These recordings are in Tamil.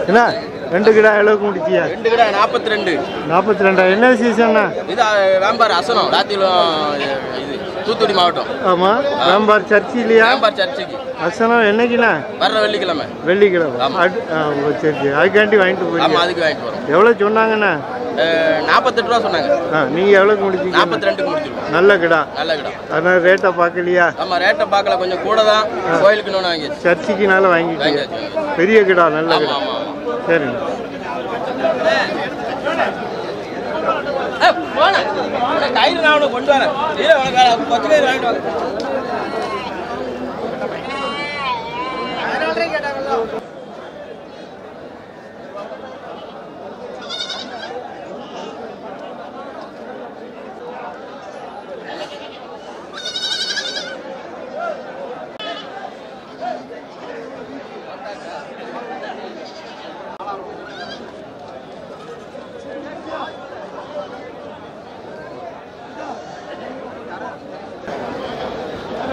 என்ன ரெண்டு கிடா எவ்வளவுக்கு முடிச்சியா? ரெண்டு கிடா 42. 42. என்ன சீசன்? இது வேம்பார் அசனம் ராத்திரிலும் இது தூத்துக்குடி மாவட்டம். ஆமா, வேம்பார் சர்ச்சி இல்லையா? வேம்பார் சர்ச்சுக்கு அசனம் என்னைக்குண்ணா? வர்ற வெள்ளிக்கிழமை. வெள்ளிக்கிழமை. சரி, அதுக்காண்டி வாங்கிட்டு போய். ஆமா, அதுக்கு வாங்கிட்டு வரோம். எவ்வளவு சொன்னாங்கண்ணா? 48 ரூபா சொன்னாங்க. நீங்க எவ்வளவுக்கு முடிச்சீங்க? 42 முடிச்சிருக்கோம். நல்ல கிடா. நல்ல கிடா. அதனால ரேட்டை பார்க்கலையா? ஆமா, ரேட்டை பார்க்கல, கொஞ்சம் கூட தான். கோயிலுக்கு இன்னொன்று வாங்கி சர்ச்சுக்குனால வாங்கிட்டீங்க. பெரிய கிடா, நல்ல கிடா. சரிங்க. கயிறு நான் கொண்டு வரேன். கொச்சை கயிறு வாங்கிட்டு வாங்க.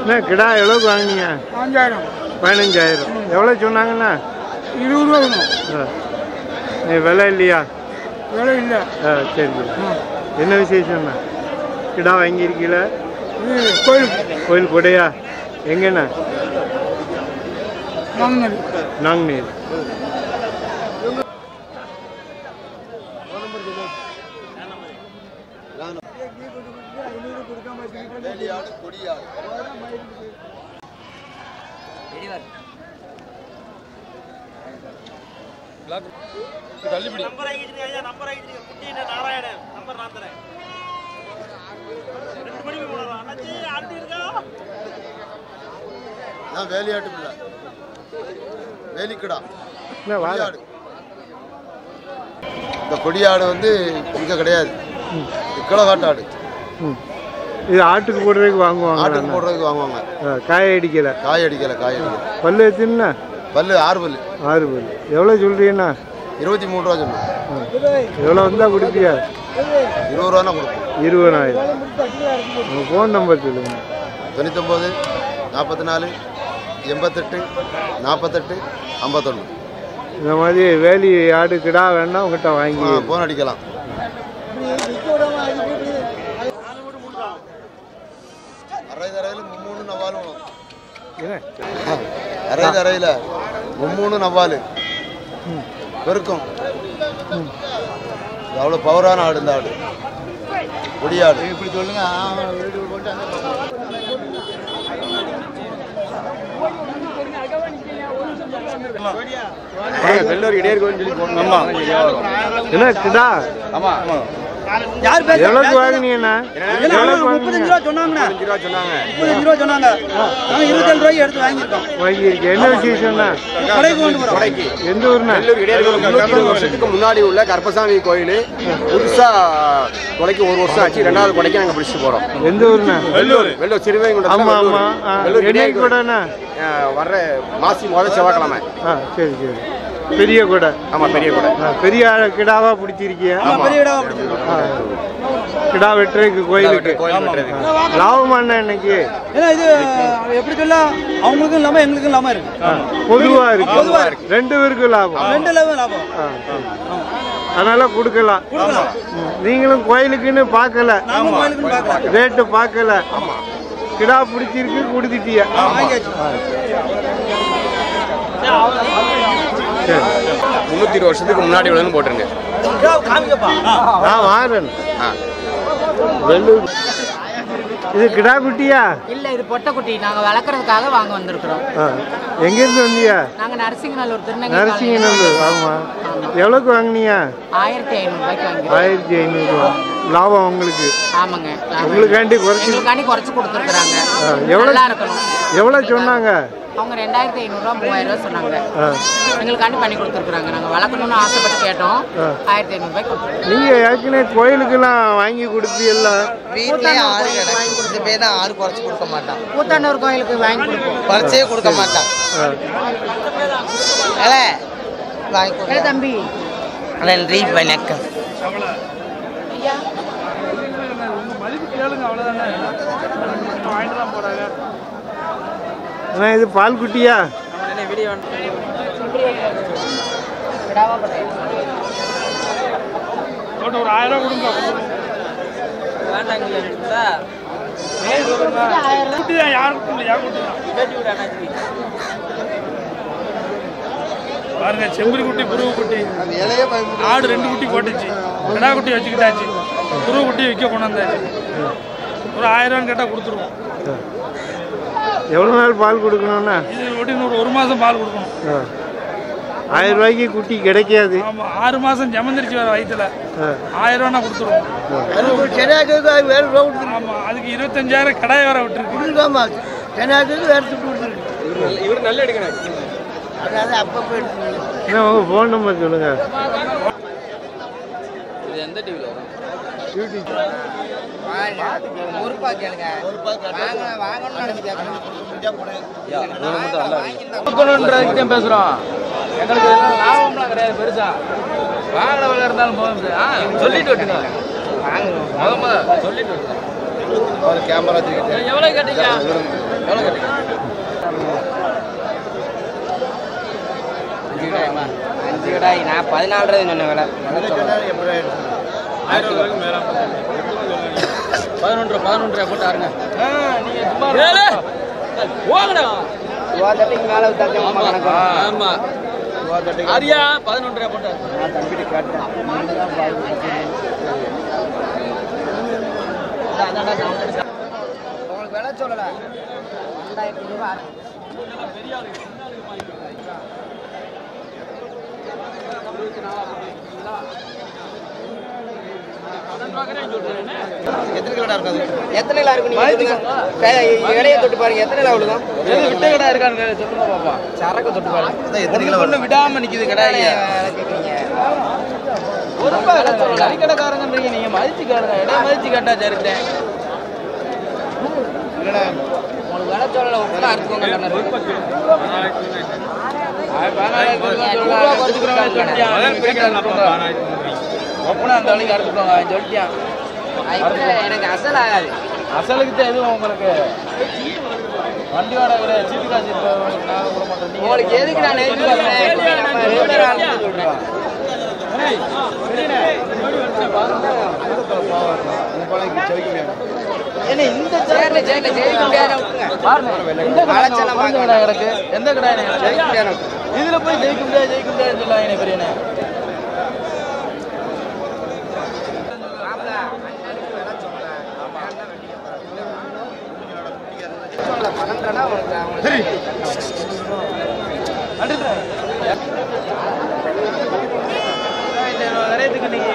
என்ன கிடா எவ்வளோக்கு வாங்கினீங்க? 15,000. எவ்வளோ சொன்னாங்கண்ணா? 20 ரூபா வேணும். நீ விலை இல்லையா? விலை இல்லை. சரி. என்ன விசேஷம்ண்ணா? கிடா வாங்கியிருக்கீல? கோயில் கொடையா? எங்கண்ணா? நாங்குநேர். வேலிக்கடா இந்த கொடியாடு வந்து இங்க கிடையாது, கிளகாட்டாடு. இது ஆட்டுக்கு போடுறதுக்கு வாங்குவாங்க. ஆட்டுக்கு போடுறதுக்கு வாங்குவாங்க. காய அடிக்கல. பல்லு எத்தனை? பல்லு 6 பல்லு. 6 பல்லு. எவ்வளோ சொல்றீங்கண்ணா? 23 ரூபா சொல்லுங்க. எவ்வளோ வந்தா கொடுப்பியா? 20 ரூபானா கொடுப்போம். 20,000. உங்கள் ஃபோன் நம்பர் சொல்லுங்க. 99 44 88 48 51. இந்த மாதிரி வேலி ஆடு கிடா வேணா உங்கள்கிட்ட வாங்கி ஃபோன் அடிக்கலாம். அரையில் 3 நவ்வாலு பெருக்கும். அவ்வளோ பவரான ஆடு இந்த ஆடு, கொடியாடு. இப்படி சொல்லுங்க. வெள்ளூர் இடையர் கோயில் சொல்லி போடணும். என்ன கிடா? ஆமா. எவ்வளவுக்கு வாங்கினீங்கண்ணா? 35 ரூபா சொன்னாங்கண்ணா. 35 ரூபா சொன்னாங்க. நாங்கள் 27 ரூபாய்க்கு எடுத்து வாங்கியிருக்கோம். வாங்கியிருக்கேன். என்ன விசேஷம்ண்ணா? கொடைக்கு. எந்த ஊர்ண்ணா? வருஷத்துக்கு முன்னாடி உள்ள கருப்பசாமி கோயில் புதுசா கொடைக்கு 1 வருஷம் ஆச்சு. 2வது கொடைக்கு நாங்கள் பிடிச்சிட்டு போறோம். எந்த ஊர்ண்ணா? வெள்ளூர் சிறுவைகுண்டம். ஆமா ஆமா. என்னைக்கு கூடண்ணா? வர்ற மாசி முதல் செவ்வாய்க்கிழமை. சரி சரி. பெரிய கொடை. ஆமா, பெரிய கொடை. பெரிய கிடாவா பிடிச்சிருக்கியா? கிடா வெட்டுறதுக்கு கோயிலுக்கு லாபமான இன்னைக்கு இது எப்படி சொல்ல, அவங்களுக்கும் இல்லாம எங்களுக்கும் இல்லாம இருக்கு. பொதுவா இருக்கு. 2 பேருக்கும் லாபம். 2 லாபம். அதனால கொடுக்கலாம். நீங்களும் கோயிலுக்குன்னு பார்க்கல, ரேட்டு பார்க்கல. கிடா பிடிச்சிருக்கு கொடுத்துட்டியா? சரி 320 வருஷத்துக்கு முன்னாடி உள்ளதுன்னு போட்டுருங்க. நான் வாரேன். வெள்ளூர் இது கிடா குட்டியா? இல்ல இது பொட்டை குட்டி. நாங்க வளர்க்கறதுக்காக வாங்க வந்திருக்கிறோம். எங்க இருந்து வந்தியா? நாங்க நரசிங்கநல்லூர் திருநங்கை. நரசிங்கநல்லூர். ஆமா. எவ்வளவுக்கு வாங்கினியா? 1500 ரூபாய்க்கு வாங்கி. 1500 லாபம் உங்களுக்கு? ஆமாங்க. உங்களுக்காண்டி குறைச்சு கொடுத்துருக்காங்க. எவ்வளவு இருக்கணும்? எவ்வளவு சொன்னாங்க அவங்க? 2500 ரூபா 3000 ரூபா சொன்னாங்க. எங்களுக்காண்டி பண்ணி கொடுத்துருக்காங்க. நாங்க வளர்க்கணும்னு ஆசைப்பட்டு கேட்டோம். 1500 ரூபாய்க்கு கொடுத்துருக்கோம். நீங்க ஏற்கனவே கோயிலுக்கெல்லாம் வாங்கி கொடுப்பீல்ல? வீட்லயே ஆறு கிடைக்கும். இந்த பேர் தான் ஆறு குறைச்சு கொடுக்க மாட்டான். கூத்தாண்டூர் கோயிலுக்கு வாங்கி கொடுப்போம். குறைச்சே கொடுக்க மாட்டான். தம்பி நன்றி வணக்கம். இது பால் குட்டியா? ஒரு 1000 ரூபா கொடுங்க. பாருங்க, செம்பரி குட்டி, புருவ குட்டி, ஆடு 2 குட்டி போட்டுச்சு. கிடா குட்டி வச்சுக்கிட்டாச்சு. புருவ குட்டி விற்க கொண்டு வந்தாச்சு. ஒரு 1000 ரூபான்னு கேட்டால் கொடுத்துருவோம். எவ்வளோ நாள் பால் கொடுக்கணும்னா? இது ஒட்டின்னு ஒரு மாதம் பால் கொடுக்கணும். 1000 ரூபாய்க்கு குட்டி கிடைக்காது. ஆமாம், 6 மாதம் ஜமந்திரிச்சு வர வயிற்றுல 1000 ரூபானா கொடுத்துருவோம். ஆமாம், அதுக்கு 25,000 கடாய் வர விட்டுருக்கு. இவர் நல்ல எடுக்கணும். உங்கள் ஃபோன் நம்பர் சொல்லுங்க. இது எந்த டிவியில் வரும்? யூடியூப். பேசுறோம். எங்களுக்கு லாபம்லாம் கிடையாது பெருசா. வாங்கின விலை இருந்தாலும் போதும். சொல்லிட்டு விட்டுங்க. சொல்லிட்டு விட்டுங்க. கேமரா எவ்வளோ கேட்டீங்க? எவ்வளோ கேட்டீங்க? 5 கடாய். நான் 14 சொன்ன விலை. 11 ரூபா போட்டு ஆருங்க. மேல ஆமா அரியா 11 ரூபா போட்டு தம்பிட்டு கேட்டேன். உங்களுக்கு விலை சொல்லல. 2000 ரூபா. எத்தனை கிலோ இருக்கு? இடையே தொட்டு பாருங்க. எத்தனை கிலோ விழுதும்? விட்ட கடை இருக்கான்னு சொல்லுங்க பாப்பா. சரக்கு தொட்டு பாருங்க. ஒண்ணு விடாம நிக்குது கடை. ஒரு கறிக்கடைக்காரங்க நீங்க மதிச்சு கேளுங்க. இடையே மதிச்சு கேட்டா சரிட்டேன். உங்களுக்கு விலை சொல்லல. ஒப்பனா அறுத்துக்கோங்க. ஒப்பனா அந்த வழிக்கு அறுத்துக்கோங்க சொல்லிட்டியான். எனக்கு அசல் ஆகாது. அசலுக்கு தான் எதுவும் உங்களுக்கு வண்டி வாடகை சீட்டு காசு உங்களுக்கு எதுக்கு நான் இந்த சேர்ல ஜெயிக்க முடியாது. கிடக்கு எந்த கடை இதுல போய் ஜெயிக்க முடியாது சொல்லாங்க பெரியனே. நிறையத்துக்கு நீங்க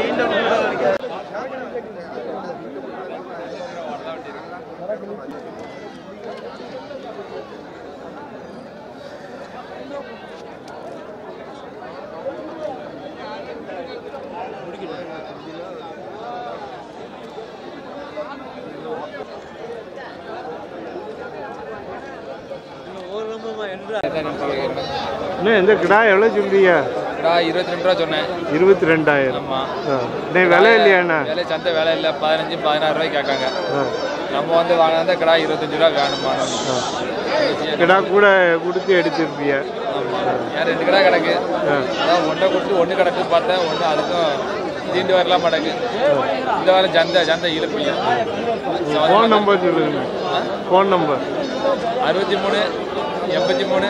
இந்த கிடா எவ்வளோ சொல்றியா? 22 ரூபா சொன்னேன். 22,000. ஆமாம். விலை இல்லையாண்ணா? விலை சந்தை விலை இல்லை. 15-16 ரூபாய்க்கு கேட்காங்க. நம்ம வந்து வாங்கினா கிடா 25 ரூபா வேணுமா? கிடா கூட கொடுத்து எடுத்துருப்பியா? ஆமாம், ஏன் 2 கிடா கிடக்கு. அதான் ஒன்றை கொடுத்து 1 கிடக்கு பார்த்தேன். ஒன்று அதுக்கும் தீண்டு வரலாம் மாட்டாங்க. இந்த வாரம் சந்தை இழுப்பில்லை. ஃபோன் நம்பர் சொல்லுங்க. Phone number 63 83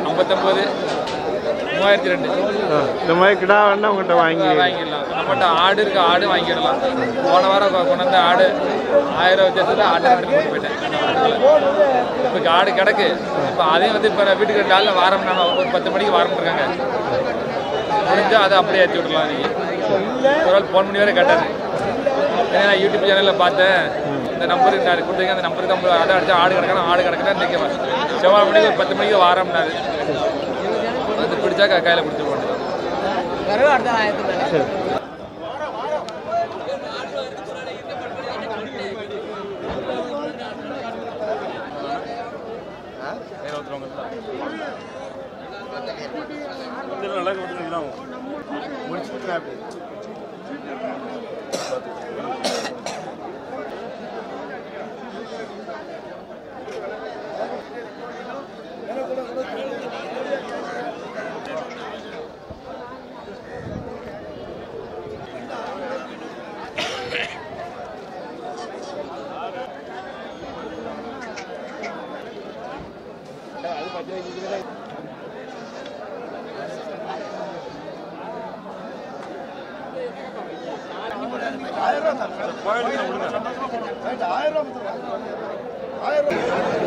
59 3002. இந்த மாதிரி கிடா வேணா உங்கள்கிட்ட வாங்கிடலாம். நம்மகிட்ட ஆடு இருக்கு, ஆடு வாங்கிடலாம். போன வாரம் கொண்டு வந்த ஆடு 1000 வித்தியாசத்தில் ஆடு கொண்டு போயிட்டேன். இப்போ ஆடு கிடக்கு. இப்போ அதையும் வந்து இப்போ வீட்டுக்கு காலையில் வாரம் ஒரு 10 மணிக்கு வாரம் இருக்காங்க. முடிஞ்சால் அதை அப்படியே ஏற்றி விடலாம். நீங்கள் ஒரு ஆள் ஃபோன் பண்ணி வேறு கேட்டார். ஏன்னா நான் யூடியூப் சேனலில் பார்த்தேன், இந்த நம்பருக்கு நான் கொடுத்தீங்க, அந்த நம்பருக்கு நம்ம அதை அடிச்சா ஆடு கிடக்கணும், ஆடு கிடக்குன்னா நிற்க செவ்வாய் மணிக்கு ஒரு 10 மணிக்கு வாரம்னாரு. அது பிடிச்சா கையில் கொடுத்து போட்டு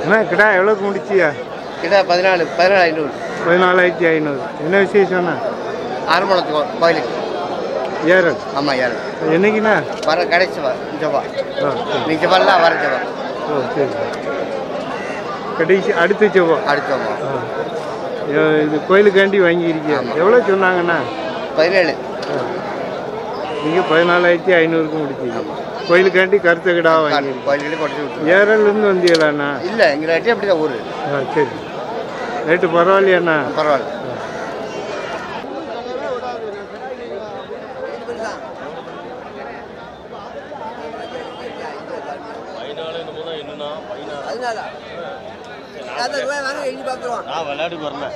என்ன கிடா எவ்வளோக்கு முடிச்சியா? கிட்ட 14,500. 14,500. என்ன விசேஷம்ண்ணா? ஆரம்பத்துக்கு கோயிலுக்கு ஏறல். ஆமாம் ஏறல். என்னைக்குண்ணா? வர கடைசி ஜபா. ஆ நீ ஜபாலாம் வர ஜபா. ஓ சரி. கடைசி அடுத்த செவ்வா. அடுத்த ஜபா. இது கோயிலுக்காண்டி வாங்கியிருக்கியா? எவ்வளோ சொன்னாங்கண்ணா? 17. நீங்கள் 14,500க்கு முடிச்சிங்க. கோயிலுக்காண்டி கருத்த கிடா வாங்கி கோயிலுக்கு கொடுத்து விட்டு. ஏறல்லேருந்து வந்தீங்களாண்ணா? இல்லை எங்கள் ரேட்டு அப்படி தான் ஊர். ஆ சரி. ரேட்டு பரவாயில்லையாண்ணா? பரவாயில்ல. நான் விளையாட்டுக்கு வரல.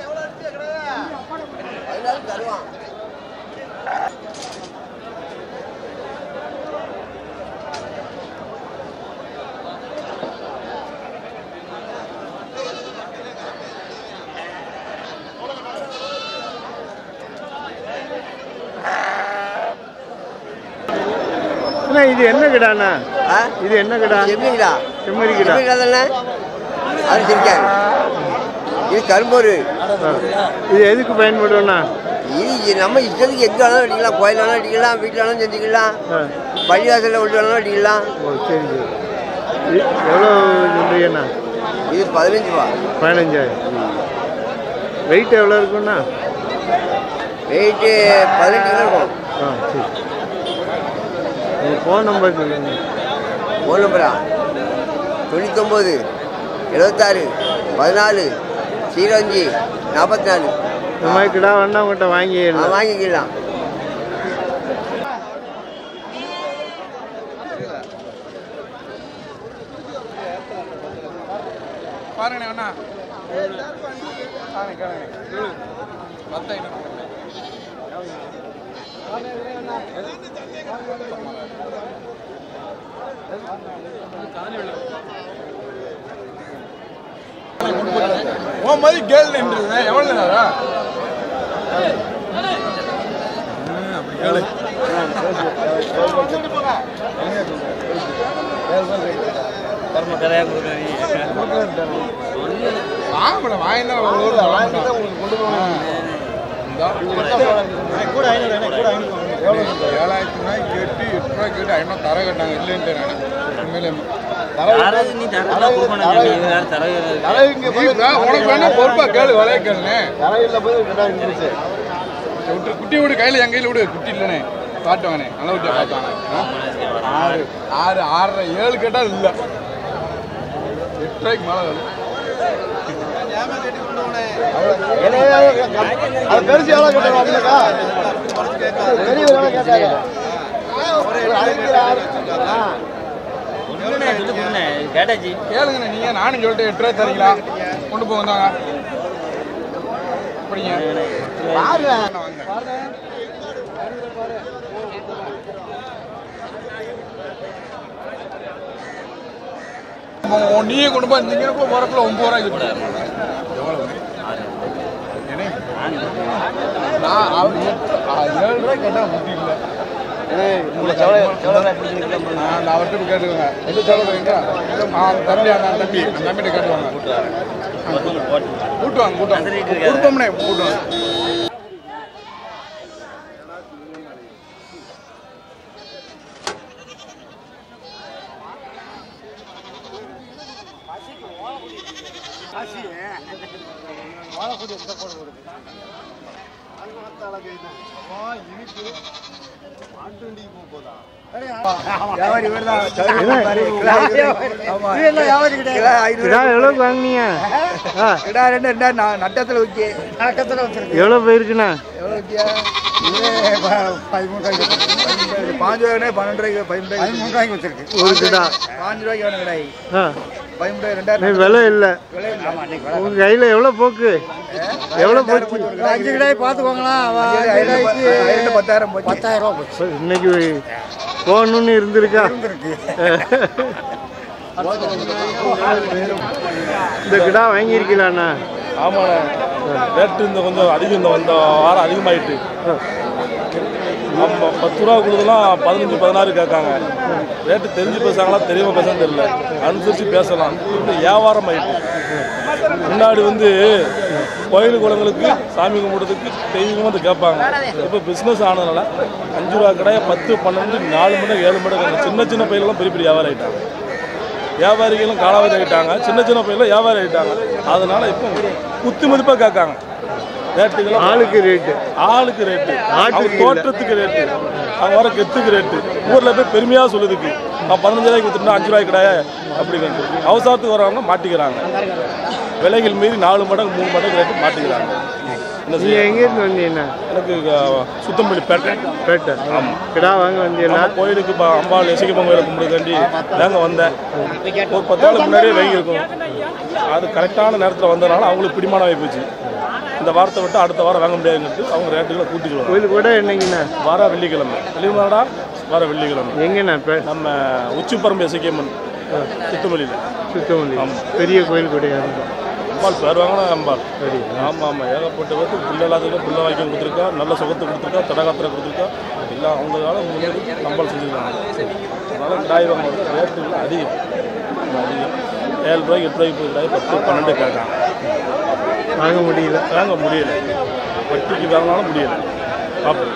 இது என்ன கிடாண்ணா? இது என்ன கிடா? செம்மறிக்கிடா. செம்மறி கிடா. அது சிரிக்காது. இது கரும்பூர். இது எதுக்கு பயன்படும்ண்ணா? இது நம்ம இஷ்டத்துக்கு எங்கே வேணாலும் அடிக்கலாம். கோயில் வேணாலும் அடிக்கலாம், வீட்டில் வேணாலும் செஞ்சுக்கலாம், பள்ளிவாசலில் உள்ள வேணாலும் அடிக்கலாம். ஓ சரி சரி. எவ்வளோ சொல்றீங்கண்ணா? இது 15 ரூபா. 15,000. வெயிட் எவ்வளோ இருக்குண்ணா? வெயிட்டு 18 கிலோ இருக்கும். ஆ சரி. உங்கள் ஃபோன் நம்பர் சொல்லுங்க. ஃபோன் நம்பரா? 99 76 14 05 44. இந்த மாதிரி கிடா வேணா உங்கள்கிட்ட வாங்கிக்கலாம். பாருங்கண்ணே அண்ணா. உன் மாதிரி கேள் நின்றுங்க. எவ்வளோ நேரம்? கூட 7,000 கேட்டு 8 ரூபாய் கேட்டு 500 தர கட்டாங்க. இல்லைன்ட்டு உனக்கு வேணா பொறுப்பா கேளு. விலைய கேளுண்ணே. குட்டி விடு கையில். என் கையில் விடு. குட்டி இல்லைண்ணே. காட்டுவாங்கண்ணே. நல்ல குட்டியா பார்த்தாங்க. 6 6 7 கேட்டால் இல்லை. 8 ரூபாய்க்கு மேலே வேலை. பெருசு எவ்வளோ கேட்டாக்கா? பெரிய எவ்வளோ கேட்டாங்க? கேளுங்கண்ணே. நீங்க நானும் சொல்லிட்டு 8 ரூபாய் தரீங்களா? கொண்டு போய் வந்தாங்க. அப்படிங்க. நீயே கொண்டு போய் நீங்க போறக்குள்ள 9 ரூபாய்க்கு நான் 7 ரூபாய்க்கு கேட்டா முடியல. அவர்கிட்ட கேட்டுக்கோங்க எந்த செலவு தம்பிகிட்ட கேட்டுவாங்க கூட்டுவாங்க கொடுப்போம்னே கூட்டுவாங்க. எவ்வளவு வாங்கினீங்க? எவ்வளவு போயிருக்குண்ணா? 5 ரூபாய்க்கு 12 ரூபாய்க்கு 13 ரூபாய்க்கு வச்சிருக்கு ஒரு கிடா 5 ரூபாய்க்கு வேணும் கிடையாது. 13 விலை இல்ல. உங்க கையில எவ்வளவு போக்கு? எவ்வளவு போச்சு? 5 கிடாய் பாத்துக்கோங்களா. 10,000 போச்சு. 10,000 ரூபாய் போச்சு. இன்னைக்கு போகணும்னு இருந்திருக்கா? இந்த கிடா வாங்கியிருக்கலாண்ணா? ஆமாண்ணே, ரேட்டு இந்த கொஞ்சம் அதிகம், இந்த வாரம் அதிகமாயிட்டு. 10 ரூபா கொடுக்கலாம் 15-16 கேட்காங்க. ரேட்டு தெரிஞ்சு பேசுறாங்களா தெரியாம பேசான்னு தெரியல, அனுசரித்து பேசலாம். இப்போ வியாபாரம் ஆயிட்டு. முன்னாடி கோயில் குளங்களுக்கு சாமி கும்பிட்றதுக்கு தெய்வமாக வந்து கேட்பாங்க. இப்போ பிஸ்னஸ் ஆனதுனால 5 ரூபா கடையை 10, 12, 4 மணி 7 மணி சின்ன சின்ன பையெல்லாம் பெரிய பெரிய வியாபாரம் ஆகிட்டாங்க. வியாபாரிகளும் காலாவதி ஆகிட்டாங்க, சின்ன சின்ன பையெல்லாம் வியாபாரம் ஆகிட்டாங்க. அதனால இப்போ குத்து மதிப்பாக கேட்காங்க. ரேட்டுகள் ஆளுக்கு ரேட்டு, தோற்றத்துக்கு ரேட்டு, அவங்க வர கெத்துக்கு ரேட்டு. ஊரில் போய் பெருமையாக சொல்லுதுக்கு 15 ரூபாய்க்கு விற்றுனா 5 ரூபாய்க்கு கிடையாது அப்படிங்கிறது. அவசரத்துக்கு வரவங்க மாட்டிக்கிறாங்க. விலைகள் மீறி 4 மடங்கு 3 மடங்கு ரேட்டு மாட்டிக்கிறாங்க. எங்கேருந்து வந்தீங்கன்னா? எனக்கு சுத்தம்பள்ளி பேட்டை. ஆமாம், கிடா வாங்க வந்தீங்கன்னா கோயிலுக்கு அம்பாள் எசிகப்பன் கோயிலை கும்பிடுக்காண்டி நாங்க வந்தேன். ஒரு 10 நாள் முன்னாடியே வாங்கியிருக்கோம். அது கரெக்டான நேரத்தில் வந்ததுனால அவங்களுக்கு பிடிமானம் ஆகி போச்சு. இந்த வாரத்தை விட்டு அடுத்த வாரம் வாங்க முடியாதுங்கிறது அவங்க ரேட்டுகளை கூட்டிக்கலாம். கோயிலுக்கு கூட என்னங்கண்ணா? வர வெள்ளிக்கிழமை. வர வெள்ளிக்கிழமை எங்கண்ணா? இப்போ நம்ம உச்சிப்பரம்பு எசிகம்மன் சுத்தமல்லியில். ஆமாம், பெரிய கோயில் கூட அம்பாள் பேர் வாங்கினா அம்பாள். சரி, ஆமாம், ஏகப்பட்ட பேருக்கு பிள்ளை இல்லாதவங்க பிள்ளை வாங்கி கொடுத்துருக்கா, நல்ல சுகத்தை கொடுத்துருக்கா, தடகாத்திரை கொடுத்துருக்கா. எல்லாம் அவங்களால அம்பாள் செஞ்சுருக்காங்க. அதனால கிடாய் வாங்க ரேட்டுகள் அதிகம். 7 ரூபாய்க்கு 8 ரூபாய்க்கு 10, 12 கேட்காங்க. வாங்க முடியல. வட்டிக்கு வாங்கினாலும் முடியலை. பார்ப்போம்.